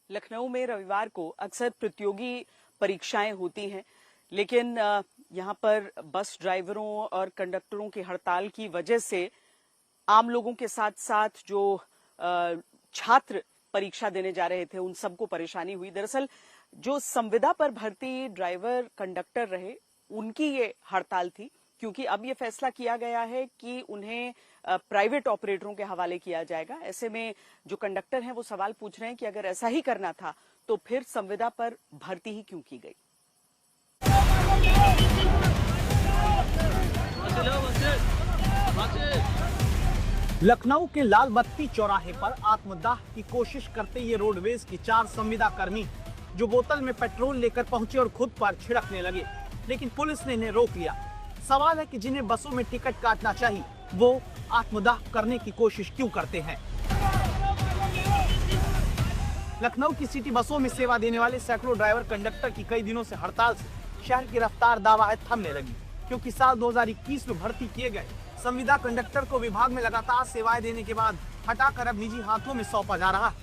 लखनऊ में रविवार को अक्सर प्रतियोगी परीक्षाएं होती हैं, लेकिन यहाँ पर बस ड्राइवरों और कंडक्टरों की हड़ताल की वजह से आम लोगों के साथ साथ जो छात्र परीक्षा देने जा रहे थे उन सबको परेशानी हुई। दरअसल जो संविदा पर भर्ती ड्राइवर कंडक्टर रहे उनकी ये हड़ताल थी, क्योंकि अब ये फैसला किया गया है कि उन्हें प्राइवेट ऑपरेटरों के हवाले किया जाएगा। ऐसे में जो कंडक्टर हैं वो सवाल पूछ रहे हैं कि अगर ऐसा ही करना था तो फिर संविदा पर भर्ती ही क्यों की गई। लखनऊ के लाल बत्ती चौराहे पर आत्मदाह की कोशिश करते ये रोडवेज की 4 संविदा कर्मी जो बोतल में पेट्रोल लेकर पहुंचे और खुद पर छिड़कने लगे, लेकिन पुलिस ने इन्हें रोक लिया। सवाल है कि जिन्हें बसों में टिकट काटना चाहिए वो आत्मदाह करने की कोशिश क्यों करते हैं। लखनऊ की सिटी बसों में सेवा देने वाले सैकड़ों ड्राइवर कंडक्टर की कई दिनों से हड़ताल से शहर की रफ्तार दावा थमने लगी, क्योंकि साल 2021 में भर्ती किए गए संविदा कंडक्टर को विभाग में लगातार सेवाएं देने के बाद हटाकर अब निजी हाथों में सौंपा जा रहा।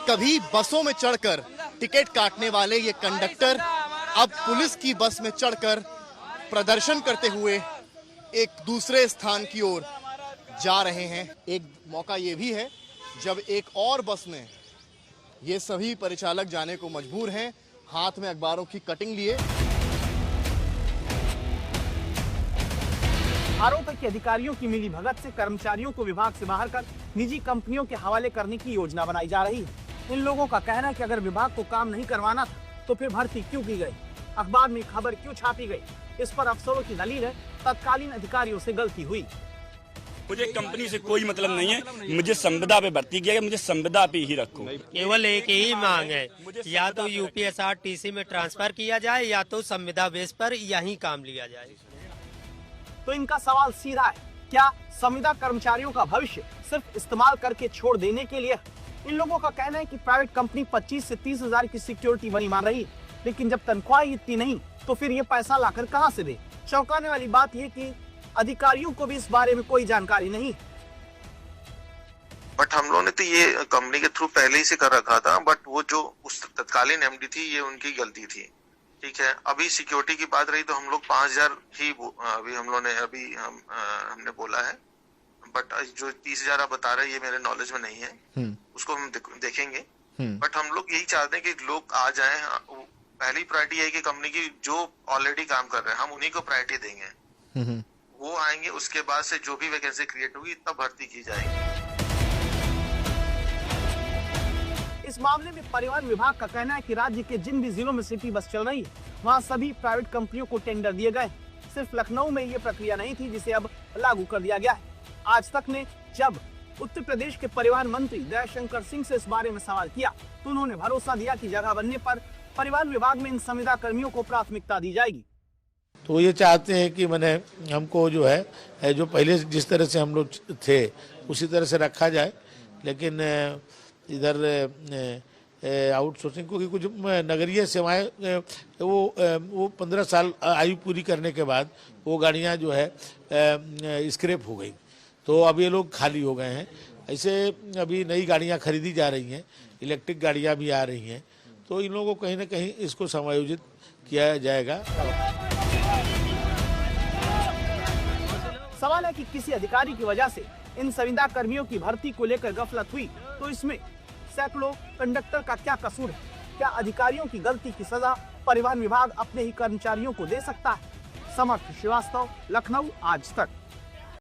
कभी बसों में चढ़कर टिकट काटने वाले ये कंडक्टर अब पुलिस की बस में चढ़कर प्रदर्शन करते हुए एक दूसरे स्थान की ओर जा रहे हैं। एक मौका ये भी है जब एक और बस में ये सभी परिचालक जाने को मजबूर हैं, हाथ में अखबारों की कटिंग लिए। आरोप है कि अधिकारियों की मिलीभगत से कर्मचारियों को विभाग से बाहर कर निजी कंपनियों के हवाले करने की योजना बनाई जा रही है। इन लोगों का कहना है कि अगर विभाग को काम नहीं करवाना था तो फिर भर्ती क्यों की गई, अखबार में खबर क्यों छापी गई। इस पर अफसरों की दलील है तत्कालीन अधिकारियों से गलती हुई। मुझे कंपनी से कोई मतलब नहीं है, मुझे संविदा पे भर्ती किया गया, मुझे संविदा पे ही रखो। केवल एक ही मांग है, या तो यूपीएसआरटीसी में ट्रांसफर किया जाए या तो संविदा बेस पर यहीं काम लिया जाए। तो इनका सवाल सीधा है, क्या संविदा कर्मचारियों का भविष्य सिर्फ इस्तेमाल करके छोड़ देने के लिए? इन लोगों का कहना है कि प्राइवेट कंपनी 25 से 30 हजार की सिक्योरिटी बनी मान रही है, लेकिन जब तनख्वाह इतनी नहीं तो फिर ये पैसा लाकर कहां से दे। चौंकाने वाली बात यह कि अधिकारियों को भी इस बारे में कोई जानकारी नहीं। बट हम लोगों ने तो ये कंपनी के थ्रू पहले ही से कर रखा था, बट वो जो उस तत्कालीन एमडी थी ये उनकी गलती थी। ठीक है, अभी सिक्योरिटी की बात रही तो हम लोग 5000 ही अभी हम लोगों ने हमने बोला है, बट जो 30,000 आप बता रहे हैं ये मेरे नॉलेज में नहीं है, उसको हम देखेंगे। बट हम लोग यही चाहते हैं कि लोग आ जाएं। पहली प्रायोरिटी है कि कंपनी की जो ऑलरेडी काम कर रहे हैं हम उन्हीं को प्रायोरिटी देंगे, वो आएंगे, उसके बाद से जो भी वैकेंसी क्रिएट होगी तब भर्ती की जाएगी। इस मामले में परिवहन विभाग का कहना है कि राज्य के जिन भी जिलों में सिटी बस चल रही है वहां सभी प्राइवेट कंपनियों को टेंडर दिए गए। सिर्फ लखनऊ में ये प्रक्रिया नहीं थी जिसे अब लागू कर दिया गया है। आज तक ने जब उत्तर प्रदेश के परिवहन मंत्री दयाशंकर सिंह से इस बारे में सवाल किया तो उन्होंने भरोसा दिया कि जगह बनने पर परिवहन विभाग में इन संविदा कर्मियों को प्राथमिकता दी जाएगी। तो ये चाहते हैं कि मैंने हमको जो है जो पहले जिस तरह से हम लोग थे उसी तरह से रखा जाए, लेकिन इधर आउटसोर्सिंग क्योंकि कुछ नगरीय सेवाएं वो 15 साल आयु पूरी करने के बाद वो गाड़ियां जो है स्क्रैप हो गई, तो अब ये लोग खाली हो गए हैं। ऐसे अभी नई गाड़ियां खरीदी जा रही हैं, इलेक्ट्रिक गाड़ियां भी आ रही हैं, तो इन लोगों को कहीं ना कहीं इसको समायोजित किया जाएगा। सवाल है कि किसी अधिकारी की वजह से इन संविदा कर्मियों की भर्ती को लेकर गफलत हुई तो इसमें सैकड़ों कंडक्टर का क्या कसूर है? क्या अधिकारियों की गलती की सजा परिवहन विभाग अपने ही कर्मचारियों को दे सकता है? समर्थ श्रीवास्तव, लखनऊ, आज तक।